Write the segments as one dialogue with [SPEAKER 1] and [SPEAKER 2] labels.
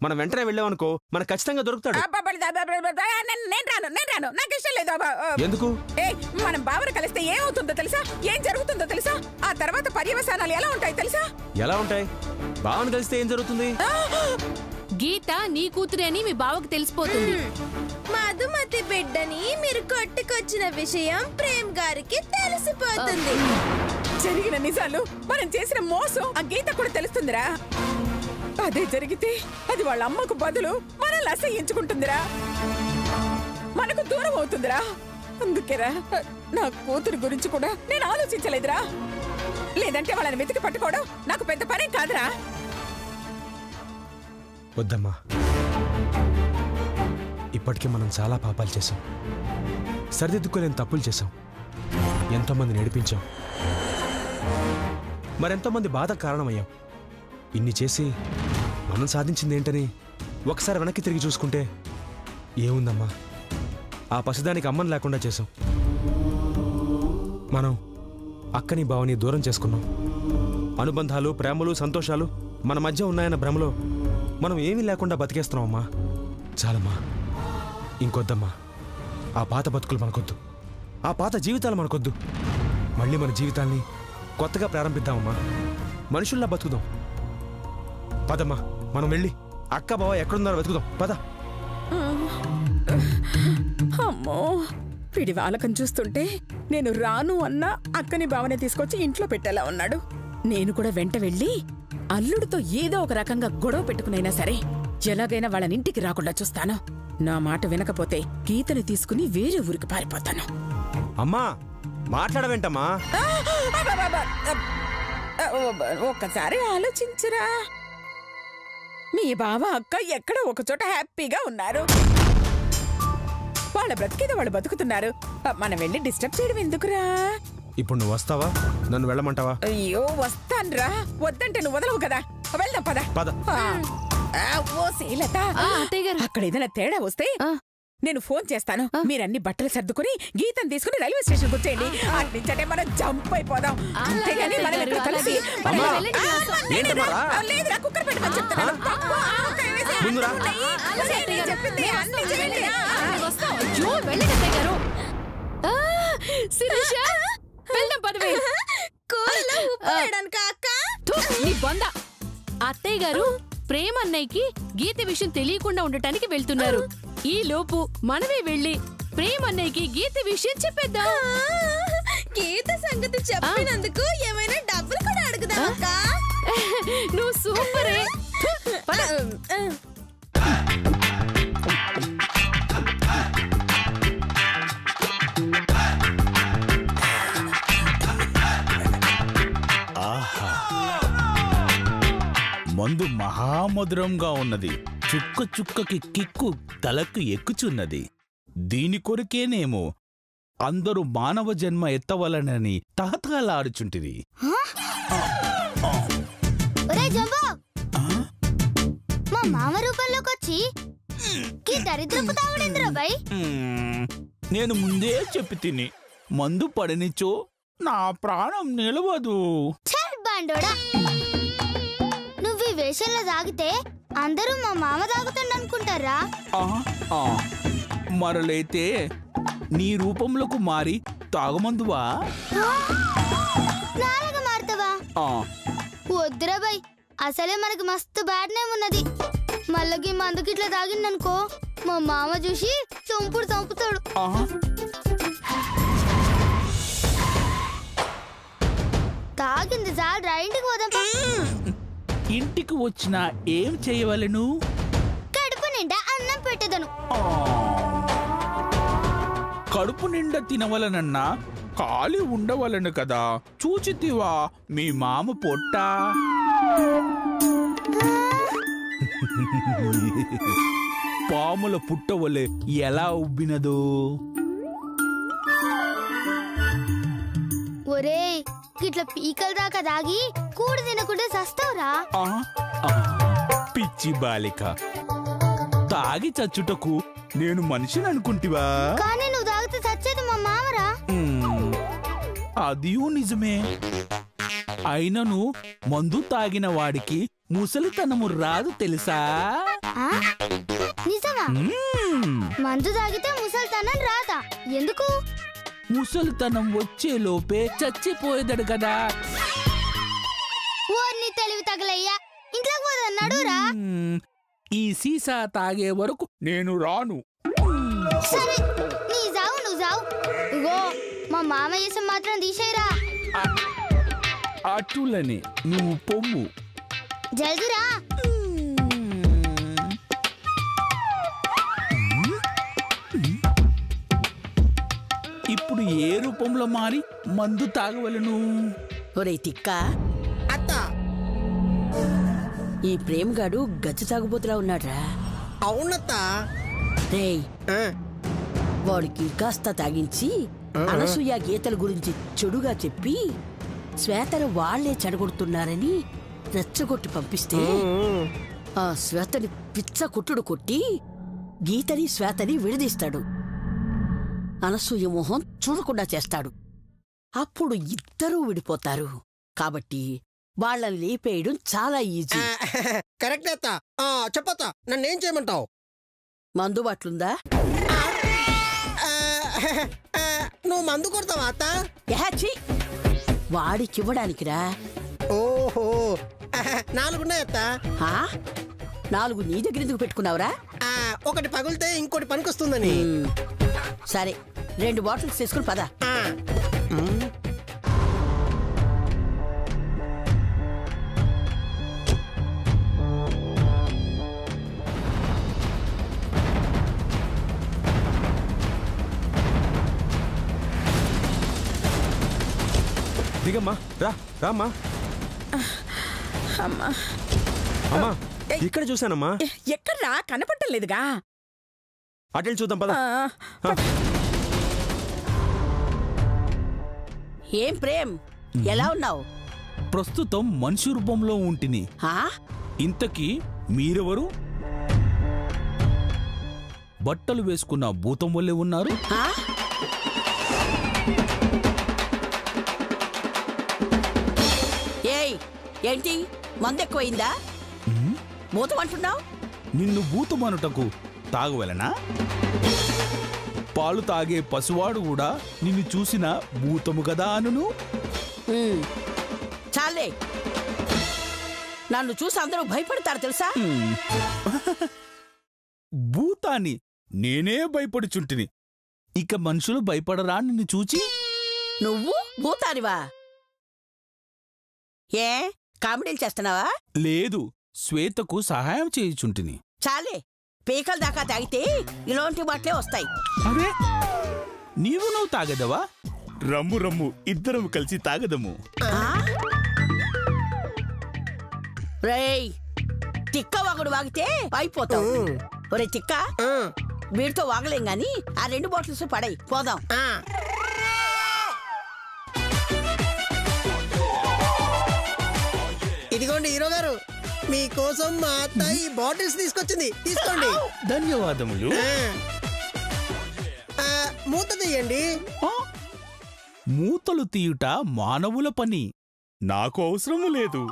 [SPEAKER 1] మనం వెంటనే వెళ్ళామనుకో మనకు ఖచ్చితంగా దొరుకుతాడు.
[SPEAKER 2] నేను రాను, నాకు ఇష్టం లేదు.
[SPEAKER 1] ఎందుకు?
[SPEAKER 2] మనం బావను కలిస్తే ఏమవుతుందో తెలుసా, ఏం జరుగుతుందో తెలుసా, ఆ తర్వాత పర్యవసానాలు ఎలా ఉంటాయి తెలుసా?
[SPEAKER 1] ఎలా ఉంటాయి? బావను కలిస్తే ఏం జరుగుతుంది?
[SPEAKER 3] గీత నీ కూతురే అని మీ బావకు తెలిసిపోతుంది.
[SPEAKER 4] మధుమతి బిడ్డని మీరు కొట్టుకొచ్చిన విషయం ప్రేమ్ గారికి తెలిసిపోతుంది.
[SPEAKER 2] జరిగిన నిజాలు, మనం చేసిన మోసం ఆ గీత కూడా తెలుస్తుందిరా. అదే జరిగితే అది వాళ్ళ అమ్మకు బదులు మనల్ని అసహ్యించుకుంటుందిరా, మనకు దూరం అవుతుందిరా. అందుకేరా నా కూతురు గురించి కూడా నేను ఆలోచించలేదురా. లేదంటే వాళ్ళని వెతికి పట్టుకోవడం నాకు పెద్ద పనే కాదురా.
[SPEAKER 1] వద్దమ్మా, ఇప్పటికే మనం చాలా పాపాలు చేశాం, సరిదిద్దుకోలేని తప్పులు చేశాం, ఎంతోమంది నడిపించాం, మరెంతోమంది బాధ కారణమయ్యాం. ఇన్ని చేసి మనం సాధించింది ఏంటని ఒకసారి వెనక్కి తిరిగి చూసుకుంటే ఏముందమ్మా? ఆ పసిదానికి అమ్మని లేకుండా చేశాం. మనం అక్కని బావని దూరం చేసుకున్నాం. అనుబంధాలు, ప్రేమలు, సంతోషాలు మన మధ్య ఉన్నాయన్న భ్రమలో మనం ఏమీ లేకుండా బతికేస్తున్నామమ్మా. చాలమ్మా, ఇంకొద్దమ్మా. ఆ పాత బతుకులు మనకొద్దు, ఆ పాత జీవితాలు మనకొద్దు. మళ్ళీ మన జీవితాల్ని కొత్తగా ప్రారంభిద్దామమ్మా. మనుషుల్లా బతుకుదాం. పదమ్మా, మనం వెళ్ళి అక్క బావ ఎక్కడున్నారో వెతుకుదాం. పద.
[SPEAKER 2] అమ్మో, పిడి వాలకం చూస్తుంటే నేను రాను అన్న అక్కని బావని తీసుకొచ్చి ఇంట్లో పెట్టేలా ఉన్నాడు. నేను కూడా వెంట వెళ్ళి అల్లుడితో ఏదో ఒక రకంగా గొడవ పెట్టుకునైనా సరే ఎలాగైనా వాళ్ళని ఇంటికి రాకుండా చూస్తాను. నా మాట వినకపోతే గీతని తీసుకుని వేరే ఊరికి పారిపోతాను.
[SPEAKER 1] అమ్మా, మాట్లాడవేంటమ్మా?
[SPEAKER 2] ఒక్కసారి ఆలోచించురా. మీ బావ అక్క ఎక్కడో ఒకచోట హ్యాపీగా ఉన్నారు. వాళ్ళ బ్రతికేదో వాళ్ళు బతుకుతున్నారు. మనం వెళ్ళి డిస్టర్బ్ చేయడం ఎందుకురా?
[SPEAKER 1] ఇప్పుడు నువ్వు వస్తావా? నన్ను వెళ్ళమంటావా?
[SPEAKER 2] అయ్యో, వస్తాన్రా. వద్దంటే నువ్వు వదలవు కదా. వెళ్దాం, పద
[SPEAKER 1] పద.
[SPEAKER 2] ఓ శ్రీలత, అక్కడ ఏదైనా తేడా వస్తే నేను ఫోన్ చేస్తాను. మీరన్ని బట్టలు సర్దుకుని గీతను తీసుకుని రైల్వే స్టేషన్ వచ్చేయండి. అట్నుంచే మనం జంప్ అయిపోదాం. అంతేగాని మనం ఇక్కడ కలిసి లేదురా, కుక్కర్ పెట్టమని చెప్తాను.
[SPEAKER 3] అత్తయ్య గారు ప్రేమ అన్నయ్యకి గీత విషయం తెలియకుండా ఉండటానికి వెళ్తున్నారు. ఈ లోపు మనమే వెళ్ళి ప్రేమ అన్నయ్యకి గీత విషయం చెప్పేద్దాం.
[SPEAKER 4] గీత సంగతి చెప్పినందుకు ఏమైనా డబ్బులు కూడా అడుగుదాం అక్క.
[SPEAKER 3] నువ్వు సూపరే.
[SPEAKER 5] మందు మహామధురంగా ఉన్నది. చుక్క చుక్కకి కిక్కు తలకు ఎక్కుచున్నది. దీని కొరకేనేమో అందరూ మానవ జన్మ ఎత్తవలనని తహతహలాడుచుంటిది.
[SPEAKER 6] మా మామ రూపంలోకొచ్చి దరిద్రపు తావుడేంద్రబాయ్.
[SPEAKER 5] నేను ముందే చెప్పి తిని మందు పడనిచో నా ప్రాణం నిలవదు.
[SPEAKER 6] నువ్వు ఈ వేషంలో తాగితే అందరూ మా మామ తాగుతుండనుకుంటారా?
[SPEAKER 5] మరలైతే నీ రూపంలోకి మారి తాగమందువా?
[SPEAKER 6] నాలుగు మారుతావా? వద్దురా బాయ్, అసలే మనకి మస్తు బ్యాడ్ నేమ్ ఉన్నది. మళ్ళీ మందుకి ఇట్లా తాగిందనుకో మా మామ చూసి చంపుతాడు. తాగింది చాలు, ఇంటికి పోదాం.
[SPEAKER 5] ఇంటికి వచ్చినా ఏం చేయవలను?
[SPEAKER 6] కడుపు నిండా అన్నం పెట్టదను.
[SPEAKER 5] కడుపు నిండా తినవలనన్నా ఖాళీ ఉండవలను కదా. చూచితివా మీ మామ పొట్ట? పాముల పుట్టవలే ఎలా ఉబ్బినదో.
[SPEAKER 6] ఒరేయ్, ఇట్లా పీకల దాకా దాగి కూడు తినకుండా చస్తావురా.
[SPEAKER 5] పిచ్చి బాలిక, తాగి చచ్చుటకు నేను మనిషిని అనుకుంటివా?
[SPEAKER 6] కానీ నువ్వు తాగితే చచ్చేది మా మామరా.
[SPEAKER 5] అదియూ నిజమే. అయినను మందు తాగిన వాడికి ముసలితనము రాదు తెలుసా?
[SPEAKER 6] ఆ? నిజమా? మందు తాగితే ముసల్తనం రాదా? ఎందుకు?
[SPEAKER 5] ముసలితనం వచ్చే లోపే చచ్చిపోయేదడు కదా.
[SPEAKER 6] ఓర్ని తెలివి తగలయ్యా, ఇంట్లోకి పోదన్నాడు రా.
[SPEAKER 5] ఈ సీసా తాగే వరకు నేను రాను.
[SPEAKER 6] సరే, నీ జావు నువ్వు జావు. ఇగో మా మామ చేసం మాత్రం తీసేయరా.
[SPEAKER 5] అటులని నువ్వు పొమ్ము.
[SPEAKER 6] జల్దిరా.
[SPEAKER 5] ఇప్పుడు ఏ రూపంలో మారి మందు తాగవలను?
[SPEAKER 7] ఒరే తిక్క అత్త, ఈ ప్రేమగాడు గచ్చి తాగుబోతులా ఉన్నాడ్రా.
[SPEAKER 8] అవునత్త.
[SPEAKER 7] రేయ్, వాడికి కాస్త తాగించి అనసూయ గీతల గురించి చెడుగా చెప్పి శ్వేతను వాళ్లే చెడగొడుతున్నారని రెచ్చగొట్టి పంపిస్తే ఆ శ్వేతని పిచ్చ కొట్టుడు కొట్టి గీతని శ్వేతని విడదీస్తాడు. అనసూయ మొహం చూడకుండా చేస్తాడు. అప్పుడు ఇద్దరూ విడిపోతారు. కాబట్టి వాళ్ళని లేపేయడం చాలా ఈజీ.
[SPEAKER 8] కరెక్ట్ అత్త. చెప్పత్తా, నన్నేం చేయమంటావు?
[SPEAKER 7] మందు బాట్లుందా?
[SPEAKER 8] నువ్వు మందు కొడతావా అత్త?
[SPEAKER 7] యాచి, వాడికివ్వడానికిరా.
[SPEAKER 8] ఓహో, 4 ఉన్నాయి అత్త.
[SPEAKER 7] 4 నీ దగ్గర ఎందుకు పెట్టుకున్నావురా?
[SPEAKER 8] ఒకటి పగిలితే ఇంకోటి పనికొస్తుందని.
[SPEAKER 7] సరే, 2 బాటిల్స్ తీసుకుని పద.
[SPEAKER 1] దిగమ్మా, రా రామ్మా.
[SPEAKER 2] అమ్మా
[SPEAKER 1] అమ్మా, ఇక్కడ చూశానమ్మా.
[SPEAKER 2] ఎక్కడ్రా? కనపట్టలేదుగా.
[SPEAKER 1] అటెళ్ళి చూద్దాం పద.
[SPEAKER 7] ఏం ప్రేమ్, ఎలా ఉన్నావు?
[SPEAKER 5] ప్రస్తుతం మనిషి రూపంలో ఉంటిని. ఇంతకీ మీరెవరు? బట్టలు వేసుకున్న భూతం వల్లే ఉన్నారు.
[SPEAKER 7] ఏయ్, ఏంటి మందెక్కువైందా? భూతం అంటున్నావు?
[SPEAKER 5] నిన్ను భూతమనుటకు తాగవలనా? పాలు తాగే పసివాడు కూడా నిన్ను చూసిన భూతము కదా అనును.
[SPEAKER 7] చాలే, నన్ను చూసి అందరూ భయపడతారు తెలుసా?
[SPEAKER 5] భూతాన్ని నేనే భయపడుచుంటిని. ఇక మనుషులు భయపడరా నిన్ను చూచి?
[SPEAKER 7] నువ్వు భూతానివా? ఏ కామెడీలు చేస్తున్నావా?
[SPEAKER 5] లేదు, శ్వేతకు సహాయం చేయుచుంటిని.
[SPEAKER 7] చాలే, పీకల దాకా తాగితే ఇలాంటి మాటలే వస్తాయి.
[SPEAKER 5] అరే, నువ్వు తాగదవా? రమ్ము రమ్ము, ఇద్దరం కలిసి తాగదము.
[SPEAKER 7] రేయ్, తిక్క వాగుడు వాగితే అయిపోతావు. ఒరే తిక్క, వీడితో వాగలేం గాని ఆ 2 బాటిల్స్ పడై పోదాం.
[SPEAKER 8] ఇదిగోండి హీరో గారు, మీకోసం మా అత్త ఈ బాటిల్స్ తీసుకొచ్చింది, తీసుకోండి.
[SPEAKER 5] ధన్యవాదములు.
[SPEAKER 8] మూత తీయండి.
[SPEAKER 5] మూతలు తీయుట మానవుల పని, నాకు అవసరము లేదు.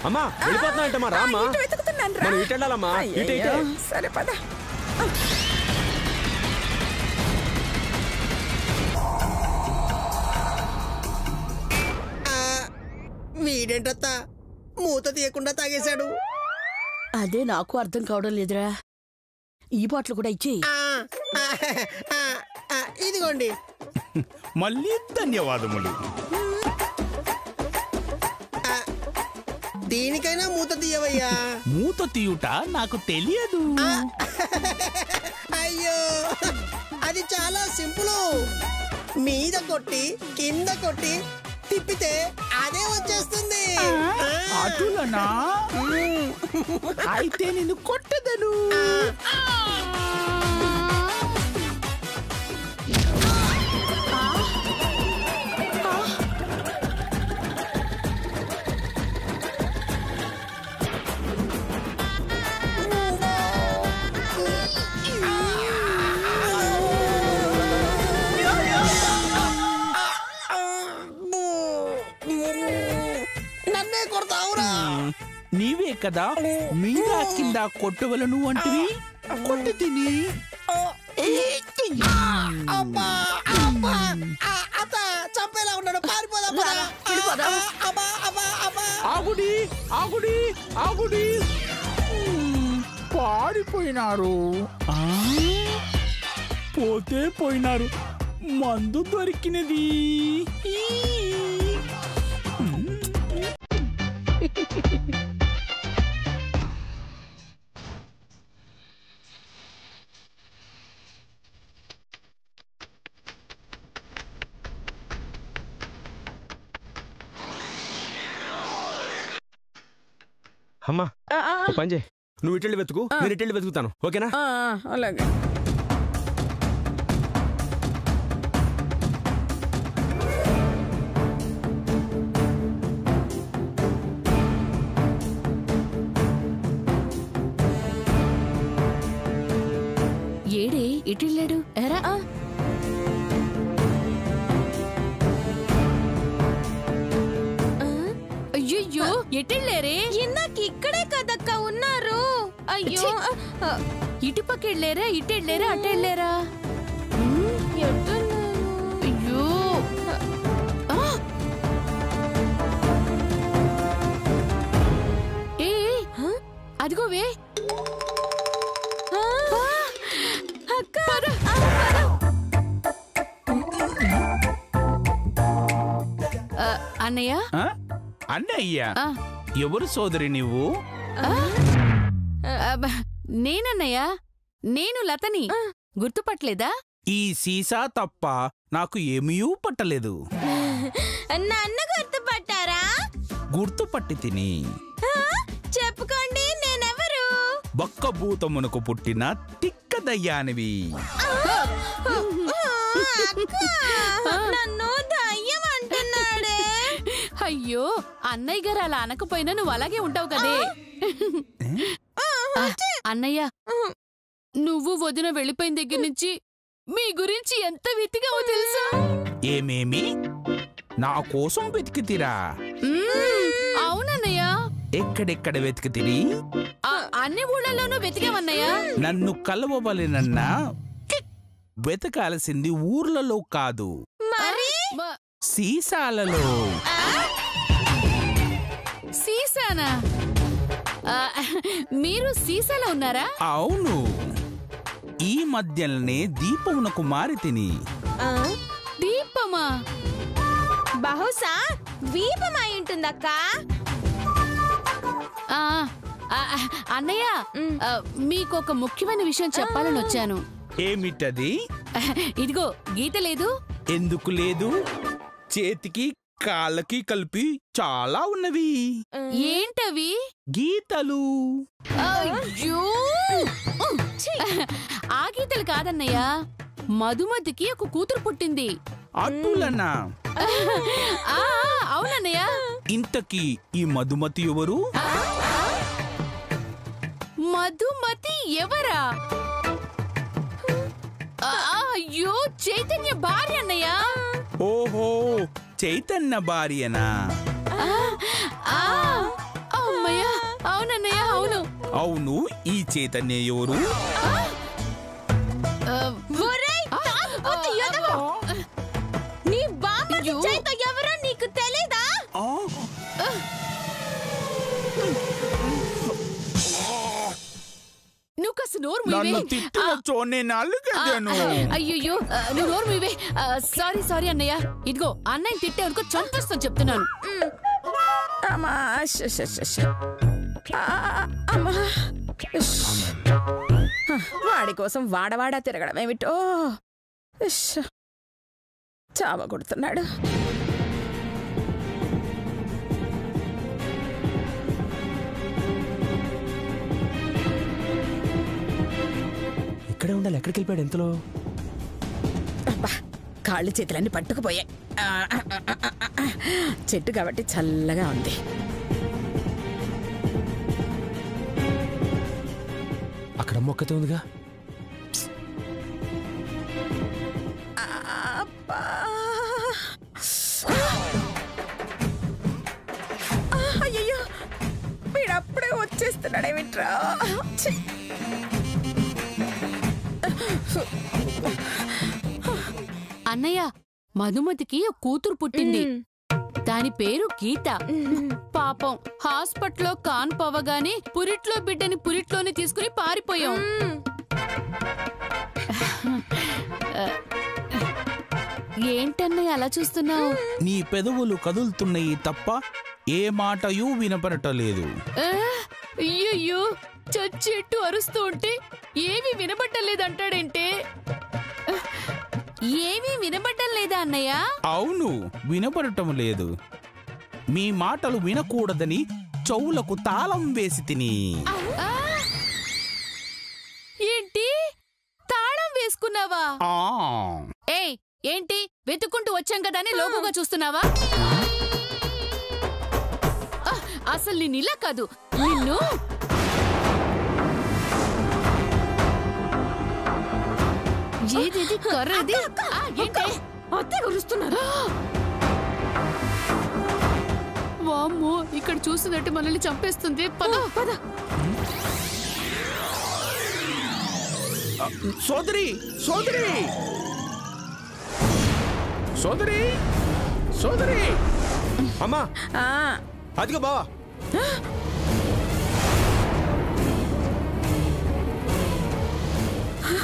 [SPEAKER 1] అమ్మా, వెళ్ళిపోతున్నాయంటమ్మా. రామ్మా, మనం ఇటు వెళ్ళాలమ్మా. ఇటు ఇటే.
[SPEAKER 2] సరే పద.
[SPEAKER 8] వీడేంటత్త మూత తీయకుండా తాగేశాడు?
[SPEAKER 7] అదే నాకు అర్థం కావడం లేదురా. ఈ బాటిల్ కూడా ఇచ్చేయి.
[SPEAKER 8] ఇదిగోండి.
[SPEAKER 5] మళ్ళీ ధన్యవాదములు.
[SPEAKER 8] దీనికైనా మూత తీయవయ్యా.
[SPEAKER 5] మూత తీయుట నాకు తెలియదు.
[SPEAKER 8] అయ్యో, అది చాలా సింపుల్. మీద కొట్టి కింద కొట్టి తిప్పితే అదే వచ్చేస్తుంది.
[SPEAKER 5] అటులనా? అయితే నిన్ను కొట్టదను.
[SPEAKER 8] నన్నే కొడతావురా?
[SPEAKER 5] నీవే కదా మీద కింద కొట్టవలను అంటివి. కొట్టి తిని.
[SPEAKER 8] అబ్బా అబ్బా, అత్త చంపేలా ఉన్నాడు. పారిపోదాం పద. అబ్బా అబ్బా అబ్బా.
[SPEAKER 5] ఆగుడి ఆగుడి ఆగుడి. పారిపోయినారు. పోతే పోయినారు. మందు దొరికినది.
[SPEAKER 1] అమ్మా ఓ పని చేయి, నువ్వు ఇటెళ్ళి వెతుకు, నేను ఇటెళ్ళి వెతుకుతాను. ఓకేనా?
[SPEAKER 2] అలాగే.
[SPEAKER 3] ఏడే ఇటెళ్ళాడు ఎరా? అయ్యో ఎటెళ్ళారే?
[SPEAKER 4] ఇందాక ఇక్కడే కదక్క ఉన్నారు. అయ్యో,
[SPEAKER 3] ఇటుపక్కెళ్ళారా ఇటెళ్ళారా అటెళ్ళారా? అయ్యో ఏ అదిగోవే
[SPEAKER 4] అక్క.
[SPEAKER 3] అన్నయ్య.
[SPEAKER 5] అన్నయ్య? ఎవరు సోదరి నువ్వు?
[SPEAKER 3] నేనన్నయ్య, నేను లతని. గుర్తుపట్టలేదా?
[SPEAKER 5] ఈ సీసా తప్ప నాకు ఏమీ పట్టలేదు.
[SPEAKER 4] నన్ను గుర్తుపట్టారా?
[SPEAKER 5] గుర్తుపట్టి తిని.
[SPEAKER 4] చెప్పుకోండి, నేనెవరు?
[SPEAKER 5] బక్కభూతమునకు పుట్టిన తిక్క దయ్యానివి.
[SPEAKER 4] నన్ను దయ్యం అంటున్నాడే.
[SPEAKER 3] అయ్యో, అన్నయ్య గారు అలా అనకపోయినా నువ్వు అలాగే ఉంటావు కదే. అన్నయ్య, నువ్వు వదిన వెళ్ళిపోయిన దగ్గర నుంచి మీ గురించి ఎంత వెతికావో తెలుసా?
[SPEAKER 5] ఏమేమి? నా కోసం వెతికితిరా?
[SPEAKER 3] అవునన్నయ్య.
[SPEAKER 5] ఎక్కడెక్కడ వెతికితిరి?
[SPEAKER 3] అన్ని ఊళ్ళలోనూ వెతికావన్నయ్య.
[SPEAKER 5] నన్ను కలవవలెనన్నా వెతకాల్సింది ఊర్లలో కాదు, సీసాలలో.
[SPEAKER 3] సీసానా? మీరు సీసాలో ఉన్నారా?
[SPEAKER 5] అవును, ఈ మధ్యలోనే దీపమునకు మారి తిని.
[SPEAKER 3] దీపమా?
[SPEAKER 4] బహుశా దీపమై ఉంటుందక్క.
[SPEAKER 3] అన్నయ్య, మీకొక ముఖ్యమైన విషయం చెప్పాలని వచ్చాను.
[SPEAKER 5] ఏమిటది?
[SPEAKER 3] ఇదిగో గీత లేదు?
[SPEAKER 5] ఎందుకు లేదు? చేతికి కాళ్ళకి కలిపి చాలా ఉన్నవి.
[SPEAKER 3] ఏంటవి?
[SPEAKER 5] గీతలు.
[SPEAKER 3] అయ్యో, ఆ గీతలు కాదన్నయ్య, మధుమతికి ఒక కూతురు పుట్టింది.
[SPEAKER 5] అటులనా?
[SPEAKER 3] అవునన్నయ్య.
[SPEAKER 5] ఇంతకీ ఈ మధుమతి ఎవరు?
[SPEAKER 3] మధుమతి ఎవరా? అయ్యో, చైతన్య భార్య అన్నయ్య.
[SPEAKER 5] ఓహో, చైతన్య భార్యనా?
[SPEAKER 3] అమ్మయ్య, అవునన్నయ్య, అవును.
[SPEAKER 5] అవును, ఈ చైతన్య ఎవరు?
[SPEAKER 4] నీ బామ్మర్ది చైత ఎవరో నీకు తెలీదా?
[SPEAKER 3] నువ్వు కాస్త నోరు మూయవే. అయ్యో, నువ్వు నోరు మూయవే. సారీ అన్నయ్య. ఇదిగో అన్నయ్య తిట్టే వరకు చంపేస్తాను చెప్తున్నాను.
[SPEAKER 2] అమ్మా అమ్మా వాడి కోసం వాడవాడా తిరగడం ఏమిటో చావ కొడుతున్నాడు.
[SPEAKER 1] ఇక్కడే ఉండాలి. ఎక్కడికి వెళ్ళిపోయాడు ఎంతలో?
[SPEAKER 2] అబ్బా కాళ్ళు చేతులన్నీ పట్టుకుపోయాయి. చెట్టు కాబట్టి చల్లగా ఉంది.
[SPEAKER 1] అక్కడ మొక్కతే ఉందిగా.
[SPEAKER 2] అయ్యో వీడప్పుడే వచ్చేస్తున్నాడేమిట్రా.
[SPEAKER 3] అన్నయ్య, మధుమతికి ఒక కూతురు పుట్టింది. దాని పేరు గీత. పాపం హాస్పిటల్లో కాన్పవగానే పురిట్లో బిడ్డని పురిట్లోనే తీసుకుని పారిపోయాం. ఏంటన్నయ్య అలా చూస్తున్నావు?
[SPEAKER 5] నీ పెదవులు కదులుతున్నాయి తప్ప ఏ మాటయూ వినపడటలేదు.
[SPEAKER 3] అయ్యయ్యో, చచ్చెట్టు అరుస్తూ ఉంటే ఏమీ వినబడ్డం లేదంటాడంటే. ఏమీ వినబడ్డం లేదా అన్నయ్య?
[SPEAKER 5] అవును, వినపడటం లేదు. మీ మాటలు వినకూడదని చెవులకు తాళం వేసి తిని.
[SPEAKER 3] ఏంటి, తాళం వేసుకున్నావా?
[SPEAKER 5] ఆ
[SPEAKER 3] ఏయ్, ఏంటి వెతుక్కుంటూ వచ్చాం కదా అని లోకుగా చూస్తున్నావా? అసలు నేను ఇలా కాదు, నిన్ను. ఏది కర్రది? ఏంటి
[SPEAKER 2] అత్తే గురుస్తున్నారు?
[SPEAKER 3] వామ్మో, ఇక్కడ చూసినట్టు మనల్ని చంపేస్తుంది. పద పద.
[SPEAKER 5] సోదరి సోదరి సోదరి సోదరి.
[SPEAKER 1] అమ్మా అదిగో బావా.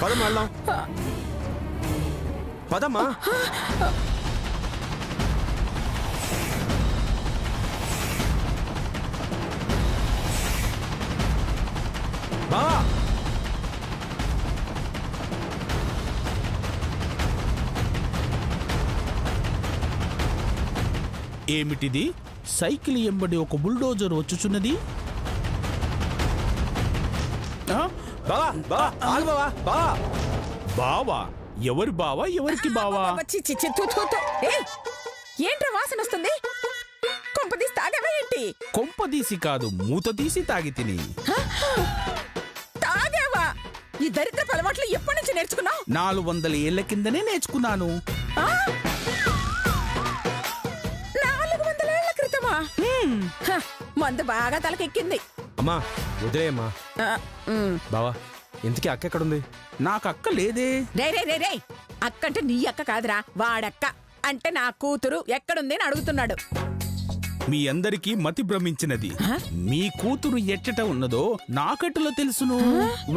[SPEAKER 1] పదమ్మా వెళ్దాం. పదమ్మా. బావా
[SPEAKER 5] ఏమిటిది? సైకిల్ ఎంబడి ఒక బుల్డోజర్ వచ్చుచున్నది.
[SPEAKER 1] బావా బావా ఆగు బావా. బావా
[SPEAKER 5] బావా? ఎవరి బావా? ఎవరికి బావా?
[SPEAKER 2] ఏంట్రా వాసన వస్తుంది? కొంపదీసి తాగావా ఏంటి?
[SPEAKER 5] కొంపదీసి కాదు, మూత తీసి తాగి తిని.
[SPEAKER 2] తాగావా? ఈ దరిద్ర అలవాట్లు ఎప్పటి నుంచి నేర్చుకున్నావు?
[SPEAKER 5] 400 ఏళ్ల కిందనే నేర్చుకున్నాను.
[SPEAKER 2] 400 ఏళ్ల క్రితమా? మందు బాగా తలకెక్కింది.
[SPEAKER 1] అమ్మా వదిలేయమ్మా. బావా ఇంతకీ అక్క ఎక్కడుంది?
[SPEAKER 5] నాకు అక్క లేదే.
[SPEAKER 2] రే అక్కంటే నీ అక్క కాదురా, వాడక్క. అంటే నా కూతురు ఎక్కడుంది అని అడుగుతున్నాడు.
[SPEAKER 5] మీ అందరికీ మతి భ్రమించినది. మీ కూతురు ఎచ్చట ఉన్నదో నాకెట్టులో తెలుసును.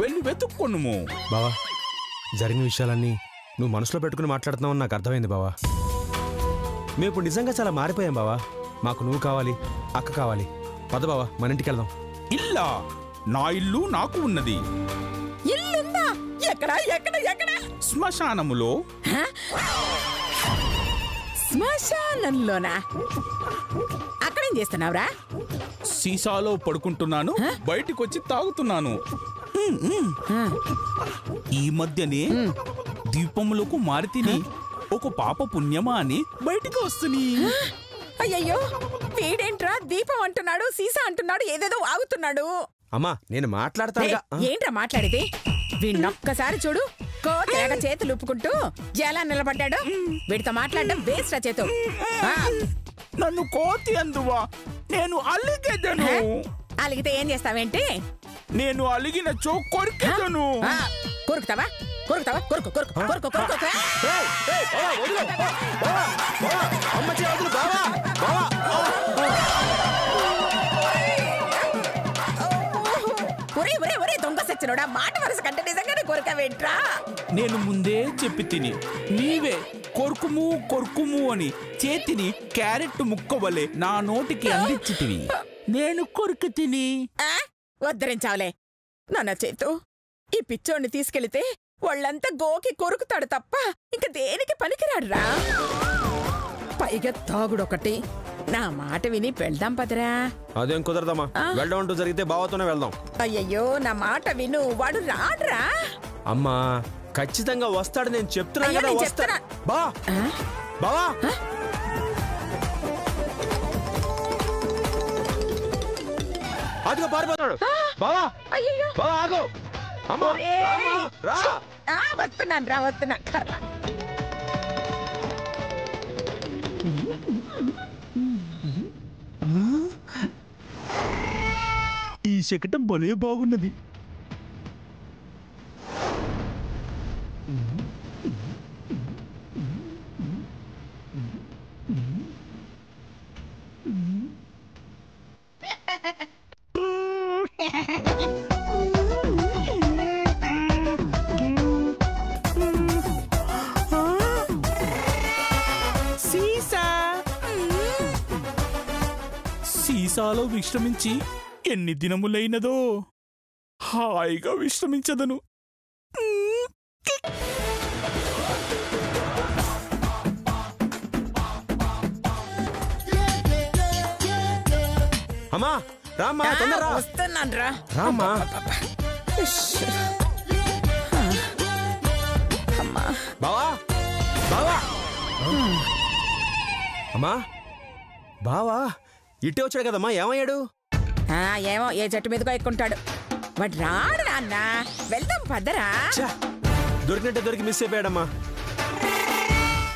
[SPEAKER 5] వెళ్ళి వెతుక్కొనుము.
[SPEAKER 1] బావా జరిగిన విషయాలన్నీ నువ్వు మనసులో పెట్టుకుని మాట్లాడుతున్నావు నాకు అర్థమైంది బావా. మేము ఇప్పుడు నిజంగా చాలా మారిపోయాం బావా. మాకు నువ్వు కావాలి, అక్క కావాలి. పద బావా మన ఇంటికి వెళ్దాం.
[SPEAKER 5] ఇల్లా? నా ఇల్లు నాకు ఉన్నది.
[SPEAKER 2] ఇల్లుందా? ఎక్కడ ఎక్కడ ఎక్కడ?
[SPEAKER 5] శ్మశానములో.
[SPEAKER 2] శ్మశానంలోనా? అక్కడేం చేస్తున్నావురా?
[SPEAKER 5] సీసాలో పడుకుంటున్నాను, బయటికొచ్చి తాగుతున్నాను. ఈ మధ్యనే దీపములకు మారితిని. ఒక పాప పుణ్యమా అని బయటికి వస్తుని.
[SPEAKER 2] అయ్యయ్యో, వీడేంట్రా దీపం అంటున్నాడు, సీసా అంటున్నాడు, ఏదేదో ఆగుతున్నాడు.
[SPEAKER 1] అమ్మా నేను మాట్లాడతా.
[SPEAKER 2] ఏంట్రా మాట్లాడితే? వీణొక్కసారి చూడు, కోతేగ చేతులు ఉప్పుకుంటూ ఎలా నిలబడ్డాడు. వీడితో మాట్లాడడం వేస్ట్. చేతు
[SPEAKER 5] నన్ను కోతి అందువా? నేను అలిగేదను.
[SPEAKER 2] అలిగితే ఏం చేస్తావేంటి?
[SPEAKER 5] నేను అలిగిన చో కొరికెదను.
[SPEAKER 2] కొరుకుతావా? కొరుకుతావా? కొరుకు కొరుకు కొరుకు కొరుకు. ఒరే ఒరే ఒరే దొంగ సచ్చినోడా, మాట వరుస కంటే నిజంగానే కొరకవేంట్రా?
[SPEAKER 5] నేను ముందే చెప్పి తిని నీవే కొరుకుము కొరుకుము అని చేతిని క్యారెట్ ముక్కవలే నా నోటికి అందించితివి. నేను కొరికి తిని
[SPEAKER 2] వద్దరించావులే నాన్న చేతు. ఈ పిచ్చోడిని తీసుకెళితే వాళ్ళంతా గోకి కొరుకుతాడు తప్ప ఇంక దేనికి పనికిరాడురా. పైగా తాగుడొకటి. నా మాట విని వెళ్దాం పదరా.
[SPEAKER 1] అదేం కుదరదమ్మా. వెళ్ళడం అంటూ జరిగితే బావతోనే వెళ్దాం.
[SPEAKER 2] అయ్యయ్యో నా మాట విను, వాడు రాడ్రా.
[SPEAKER 1] అమ్మా ఖచ్చితంగా వస్తాడు, నేను చెప్తున్నా
[SPEAKER 2] అయ్యో,
[SPEAKER 1] కదా
[SPEAKER 2] నేను
[SPEAKER 1] వస్తాడు.
[SPEAKER 2] చెప్తున్నా.
[SPEAKER 1] బా బావా అదిగో పారిపోతాడు. బావా
[SPEAKER 2] అయ్యయ్యో.
[SPEAKER 1] బావా ఆగు. అమ్మా
[SPEAKER 2] ఒరేయ్.
[SPEAKER 1] రా.
[SPEAKER 2] వస్తున్నాను రా, వస్తున్నా.
[SPEAKER 9] ఈ శకటం భలే బాగున్నది.
[SPEAKER 5] సీసాలో విశ్రమించి ఎన్ని దినములైనదో. హాయిగా విశ్రమించదను.
[SPEAKER 1] అమ్మా రామ్మా తొందరరా.
[SPEAKER 2] వస్తున్నాను రా.
[SPEAKER 1] రామ్మా. బావా బావా అమ్మా బావా ఇట్టే వచ్చాడు కదమ్మా, ఏమయ్యాడు?
[SPEAKER 2] ఏమో ఏ చెట్టు మీదకో ఎక్కుంటాడు. వాడు రాడు నాన్న. వెళ్దాం పదరా.
[SPEAKER 1] దొరికినట్టే దొరికి మిస్ అయిపోయాడమ్మా.